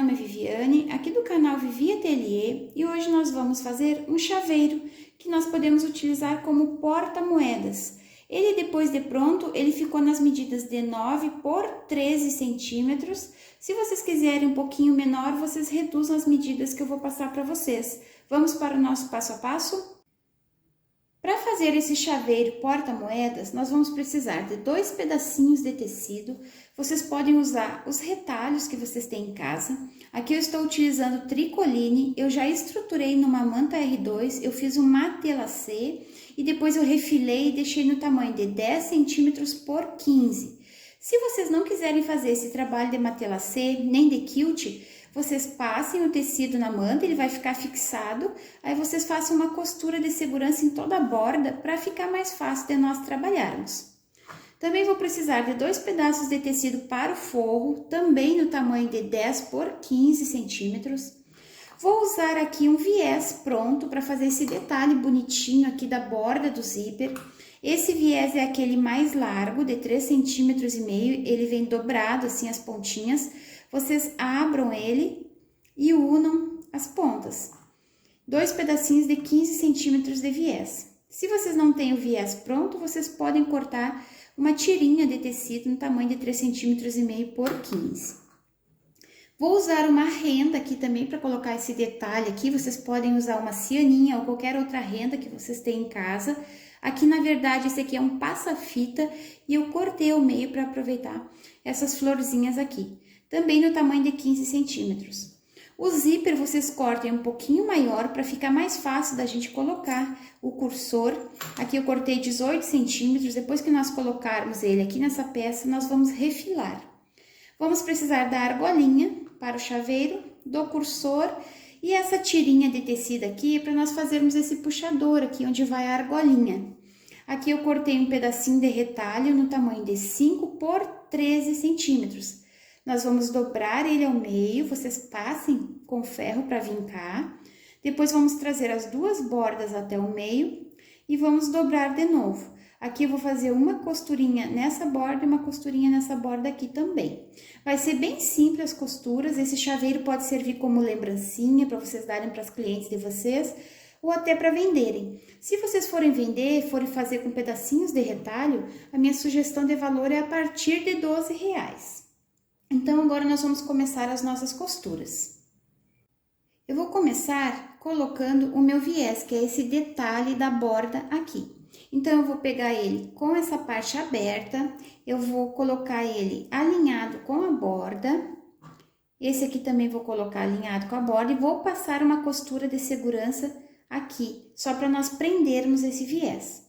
nome é Viviane, aqui do canal Vivi Ateliê, e hoje nós vamos fazer um chaveiro que nós podemos utilizar como porta-moedas. Ele, depois de pronto, ele ficou nas medidas de 9 por 13 centímetros. Se vocês quiserem um pouquinho menor, vocês reduzem as medidas que eu vou passar para vocês. Vamos para o nosso passo a passo? Para fazer esse chaveiro porta-moedas, nós vamos precisar de 2 pedacinhos de tecido. Vocês podem usar os retalhos que vocês têm em casa. Aqui eu estou utilizando tricoline, eu já estruturei numa manta R2, eu fiz um matelacê e depois eu refilei e deixei no tamanho de 10 centímetros por 15. Se vocês não quiserem fazer esse trabalho de matelacê, nem de quilt, vocês passem o tecido na manta, ele vai ficar fixado, aí vocês façam uma costura de segurança em toda a borda para ficar mais fácil de nós trabalharmos. Também vou precisar de 2 pedaços de tecido para o forro, também no tamanho de 10 por 15 centímetros. Vou usar aqui um viés pronto para fazer esse detalhe bonitinho aqui da borda do zíper. Esse viés é aquele mais largo, de 3,5 centímetros, ele vem dobrado assim as pontinhas. Vocês abram ele e unam as pontas. 2 pedacinhos de 15 centímetros de viés. Se vocês não têm o viés pronto, vocês podem cortar uma tirinha de tecido no tamanho de 3,5 centímetros por 15. Vou usar uma renda aqui também para colocar esse detalhe aqui. Vocês podem usar uma cianinha ou qualquer outra renda que vocês tenham em casa. Aqui, na verdade, esse aqui é um passa-fita e eu cortei ao meio para aproveitar essas florzinhas aqui. Também no tamanho de 15 centímetros. O zíper vocês cortem um pouquinho maior para ficar mais fácil da gente colocar o cursor. Aqui eu cortei 18 centímetros, depois que nós colocarmos ele aqui nessa peça, nós vamos refilar. Vamos precisar da argolinha para o chaveiro, do cursor e essa tirinha de tecido aqui para nós fazermos esse puxador aqui onde vai a argolinha. Aqui eu cortei um pedacinho de retalho no tamanho de 5 por 13 centímetros. Nós vamos dobrar ele ao meio, vocês passem com ferro para vincar. Depois vamos trazer as duas bordas até o meio e vamos dobrar de novo. Aqui eu vou fazer uma costurinha nessa borda e uma costurinha nessa borda aqui também. Vai ser bem simples as costuras, esse chaveiro pode servir como lembrancinha para vocês darem para as clientes de vocês ou até para venderem. Se vocês forem vender, forem fazer com pedacinhos de retalho, a minha sugestão de valor é a partir de R$12. Então, agora nós vamos começar as nossas costuras. Eu vou começar colocando o meu viés, que é esse detalhe da borda aqui. Então, eu vou pegar ele com essa parte aberta, eu vou colocar ele alinhado com a borda. Esse aqui também vou colocar alinhado com a borda e vou passar uma costura de segurança aqui, só para nós prendermos esse viés.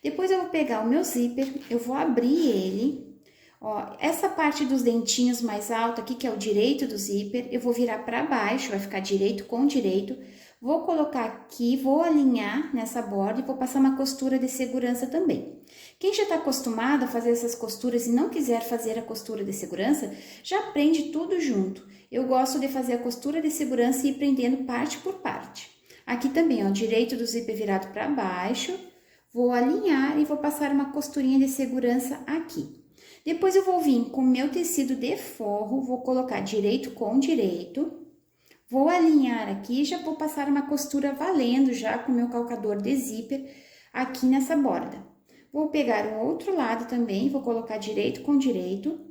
Depois, eu vou pegar o meu zíper, eu vou abrir ele. Ó, essa parte dos dentinhos mais alta aqui, que é o direito do zíper, eu vou virar para baixo, vai ficar direito com direito. Vou colocar aqui, vou alinhar nessa borda e vou passar uma costura de segurança também. Quem já está acostumado a fazer essas costuras e não quiser fazer a costura de segurança, já prende tudo junto. Eu gosto de fazer a costura de segurança e ir prendendo parte por parte. Aqui também, ó, direito do zíper virado para baixo, vou alinhar e vou passar uma costurinha de segurança aqui. Depois eu vou vir com o meu tecido de forro, vou colocar direito com direito, vou alinhar aqui e já vou passar uma costura valendo já com o meu calcador de zíper aqui nessa borda. Vou pegar o outro lado também, vou colocar direito com direito,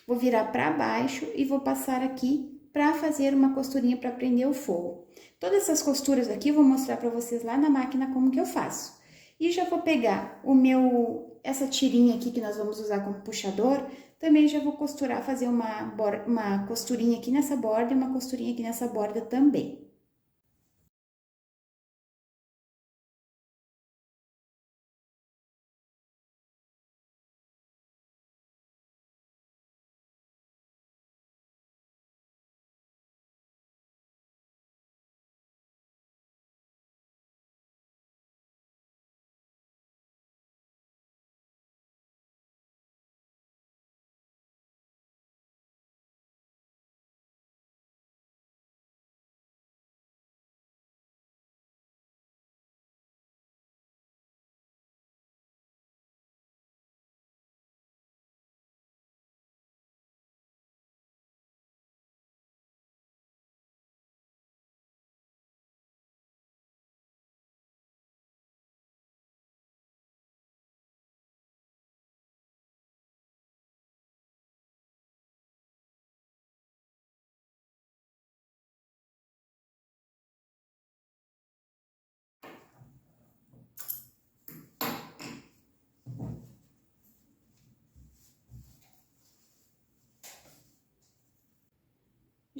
vou virar para baixo e vou passar aqui para fazer uma costurinha para prender o forro. Todas essas costuras aqui eu vou mostrar para vocês lá na máquina como que eu faço. E já vou pegar essa tirinha aqui que nós vamos usar como puxador, também já vou costurar, fazer uma costurinha aqui nessa borda e uma costurinha aqui nessa borda também.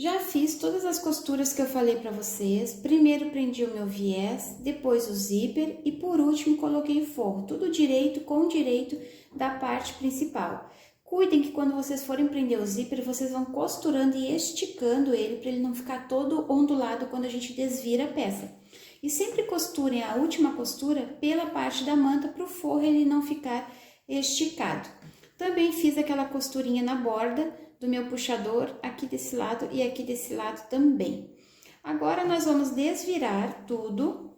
Já fiz todas as costuras que eu falei para vocês. Primeiro prendi o meu viés, depois o zíper e por último coloquei o forro, tudo direito com direito da parte principal. Cuidem que quando vocês forem prender o zíper, vocês vão costurando e esticando ele para ele não ficar todo ondulado quando a gente desvira a peça. E sempre costurem a última costura pela parte da manta para o forro ele não ficar esticado. Também fiz aquela costurinha na borda do meu puxador aqui desse lado e aqui desse lado também. Agora nós vamos desvirar tudo.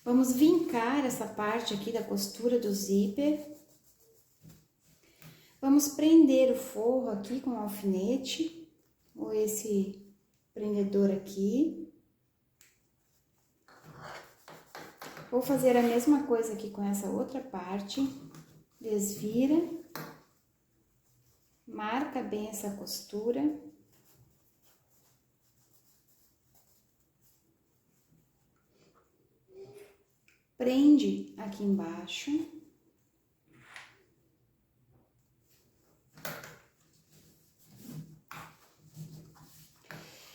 Vamos vincar essa parte aqui da costura do zíper. Vamos prender o forro aqui com um alfinete, ou esse prendedor aqui. Vou fazer a mesma coisa aqui com essa outra parte. Desvira. Marca bem essa costura. Prende aqui embaixo.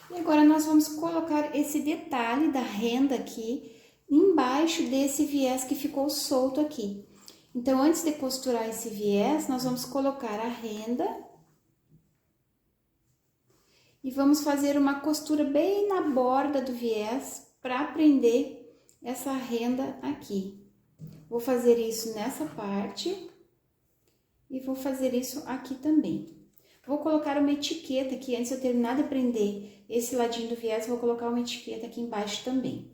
E agora nós vamos colocar esse detalhe da renda aqui embaixo desse viés que ficou solto aqui. Então, antes de costurar esse viés, nós vamos colocar a renda e vamos fazer uma costura bem na borda do viés para prender essa renda aqui. Vou fazer isso nessa parte e vou fazer isso aqui também. Vou colocar uma etiqueta aqui, antes de eu terminar de prender esse ladinho do viés, vou colocar uma etiqueta aqui embaixo também.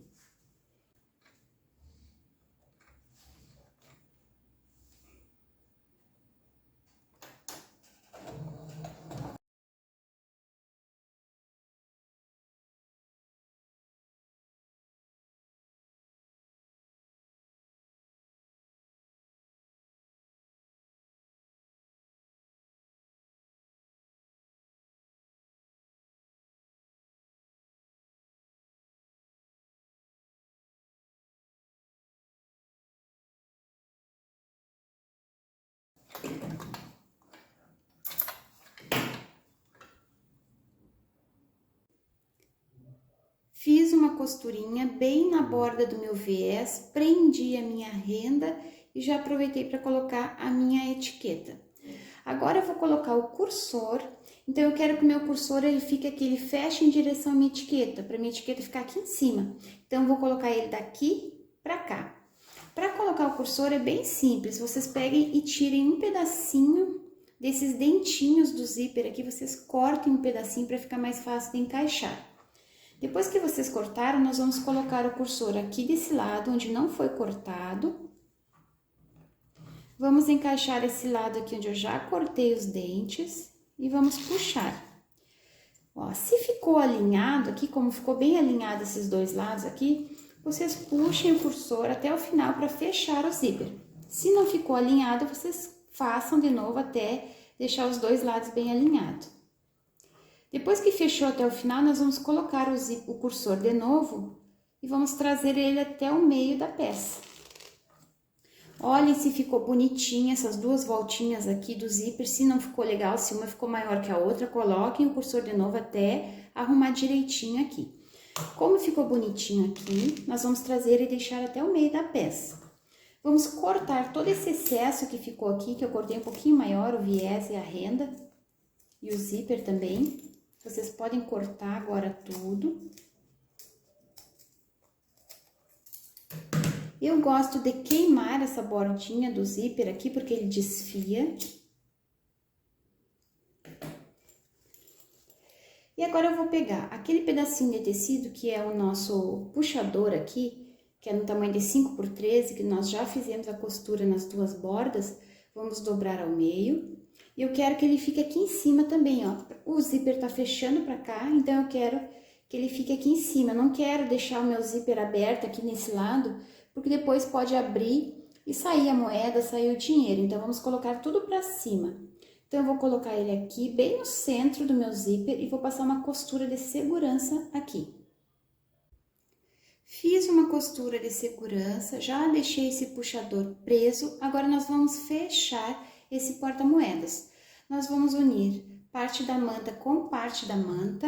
Fiz uma costurinha bem na borda do meu viés, prendi a minha renda e já aproveitei para colocar a minha etiqueta. Agora eu vou colocar o cursor, então eu quero que o meu cursor ele fique aqui, ele feche em direção à minha etiqueta, para minha etiqueta ficar aqui em cima. Então eu vou colocar ele daqui para cá. Para colocar o cursor é bem simples, vocês peguem e tirem um pedacinho desses dentinhos do zíper aqui, vocês cortem um pedacinho para ficar mais fácil de encaixar. Depois que vocês cortaram, nós vamos colocar o cursor aqui desse lado, onde não foi cortado. Vamos encaixar esse lado aqui, onde eu já cortei os dentes, e vamos puxar. Ó, se ficou alinhado aqui, como ficou bem alinhado esses dois lados aqui, vocês puxem o cursor até o final para fechar o zíper. Se não ficou alinhado, vocês façam de novo até deixar os dois lados bem alinhados. Depois que fechou até o final, nós vamos colocar o cursor de novo e vamos trazer ele até o meio da peça. Olhem se ficou bonitinha essas duas voltinhas aqui do zíper, se não ficou legal, se uma ficou maior que a outra, coloquem o cursor de novo até arrumar direitinho aqui. Como ficou bonitinho aqui, nós vamos trazer e deixar até o meio da peça. Vamos cortar todo esse excesso que ficou aqui, que eu cortei um pouquinho maior, o viés e a renda, e o zíper também. Vocês podem cortar agora tudo. Eu gosto de queimar essa bordinha do zíper aqui, porque ele desfia. E agora eu vou pegar aquele pedacinho de tecido que é o nosso puxador aqui, que é no tamanho de 5 por 13, que nós já fizemos a costura nas duas bordas. Vamos dobrar ao meio. E eu quero que ele fique aqui em cima também, ó. O zíper tá fechando pra cá, então eu quero que ele fique aqui em cima. Eu não quero deixar o meu zíper aberto aqui nesse lado, porque depois pode abrir e sair a moeda, sair o dinheiro. Então, vamos colocar tudo pra cima. Então, eu vou colocar ele aqui, bem no centro do meu zíper, e vou passar uma costura de segurança aqui. Fiz uma costura de segurança, já deixei esse puxador preso. Agora, nós vamos fechar esse porta-moedas. Nós vamos unir parte da manta com parte da manta.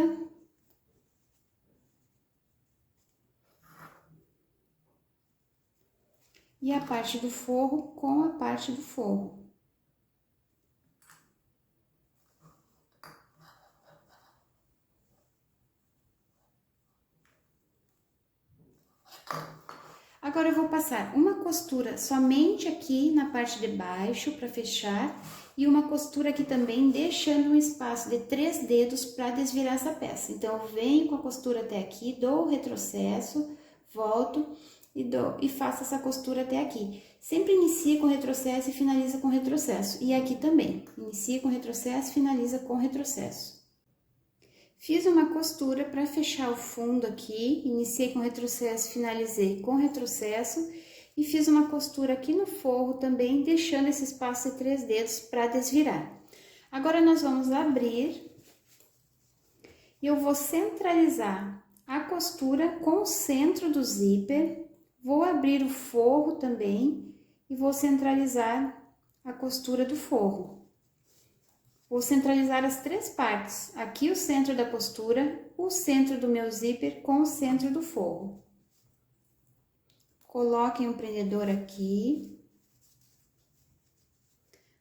E a parte do forro com a parte do forro. Agora eu vou passar uma costura somente aqui na parte de baixo para fechar e uma costura aqui também, deixando um espaço de 3 dedos para desvirar essa peça. Então, eu venho com a costura até aqui, dou o retrocesso, volto e faço essa costura até aqui. Sempre inicia com retrocesso e finaliza com retrocesso. E aqui também, inicia com retrocesso e finaliza com retrocesso. Fiz uma costura para fechar o fundo aqui, iniciei com retrocesso, finalizei com retrocesso e fiz uma costura aqui no forro também, deixando esse espaço de 3 dedos para desvirar. Agora, nós vamos abrir e eu vou centralizar a costura com o centro do zíper, vou abrir o forro também e vou centralizar a costura do forro. Vou centralizar as 3 partes, aqui o centro da costura, o centro do meu zíper com o centro do forro. Coloquem um prendedor aqui.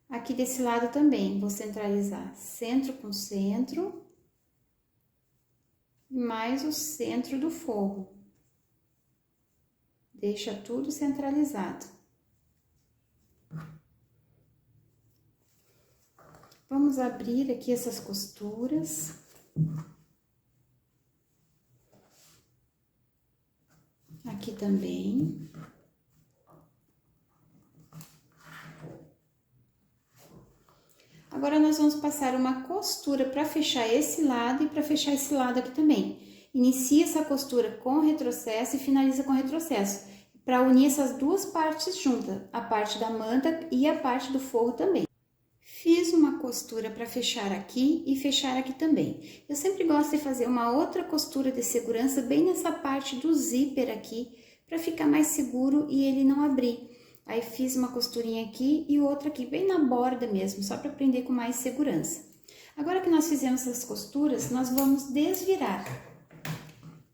Aqui desse lado também, vou centralizar centro com centro, mais o centro do forro. Deixa tudo centralizado. Vamos abrir aqui essas costuras. Aqui também. Agora, nós vamos passar uma costura para fechar esse lado e para fechar esse lado aqui também. Inicia essa costura com retrocesso e finaliza com retrocesso, para unir essas 2 partes juntas, a parte da manta e a parte do forro também. Fiz uma costura para fechar aqui e fechar aqui também. Eu sempre gosto de fazer uma outra costura de segurança bem nessa parte do zíper aqui, para ficar mais seguro e ele não abrir. Aí, fiz uma costurinha aqui e outra aqui, bem na borda mesmo, só para prender com mais segurança. Agora que nós fizemos essas costuras, nós vamos desvirar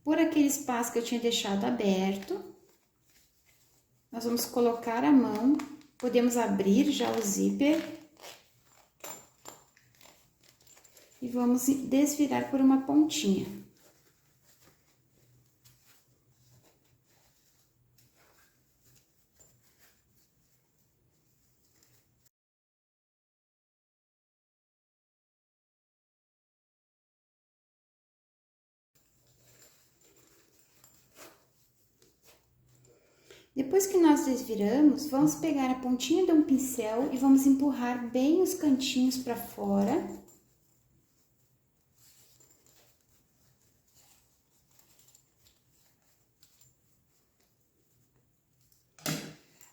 por aquele espaço que eu tinha deixado aberto. Nós vamos colocar a mão, podemos abrir já o zíper. E vamos desvirar por uma pontinha. Depois que nós desviramos, vamos pegar a pontinha de um pincel e vamos empurrar bem os cantinhos para fora.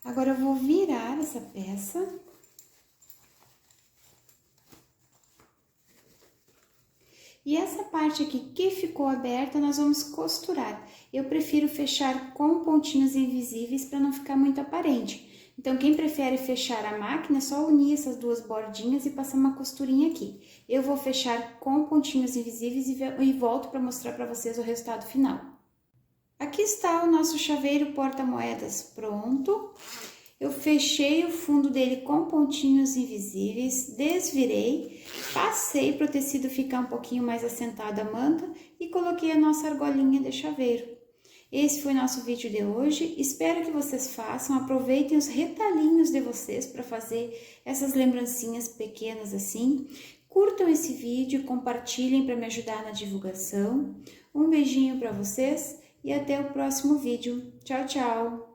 Agora, eu vou virar essa peça. E essa parte aqui que ficou aberta, nós vamos costurar. Eu prefiro fechar com pontinhos invisíveis para não ficar muito aparente. Então, quem prefere fechar a máquina, é só unir essas 2 bordinhas e passar uma costurinha aqui. Eu vou fechar com pontinhos invisíveis e volto para mostrar para vocês o resultado final. Aqui está o nosso chaveiro porta-moedas pronto. Eu fechei o fundo dele com pontinhos invisíveis, desvirei, passei para o tecido ficar um pouquinho mais assentado a manta e coloquei a nossa argolinha de chaveiro. Esse foi o nosso vídeo de hoje, espero que vocês façam, aproveitem os retalhinhos de vocês para fazer essas lembrancinhas pequenas assim. Curtam esse vídeo, compartilhem para me ajudar na divulgação. Um beijinho para vocês e até o próximo vídeo. Tchau, tchau!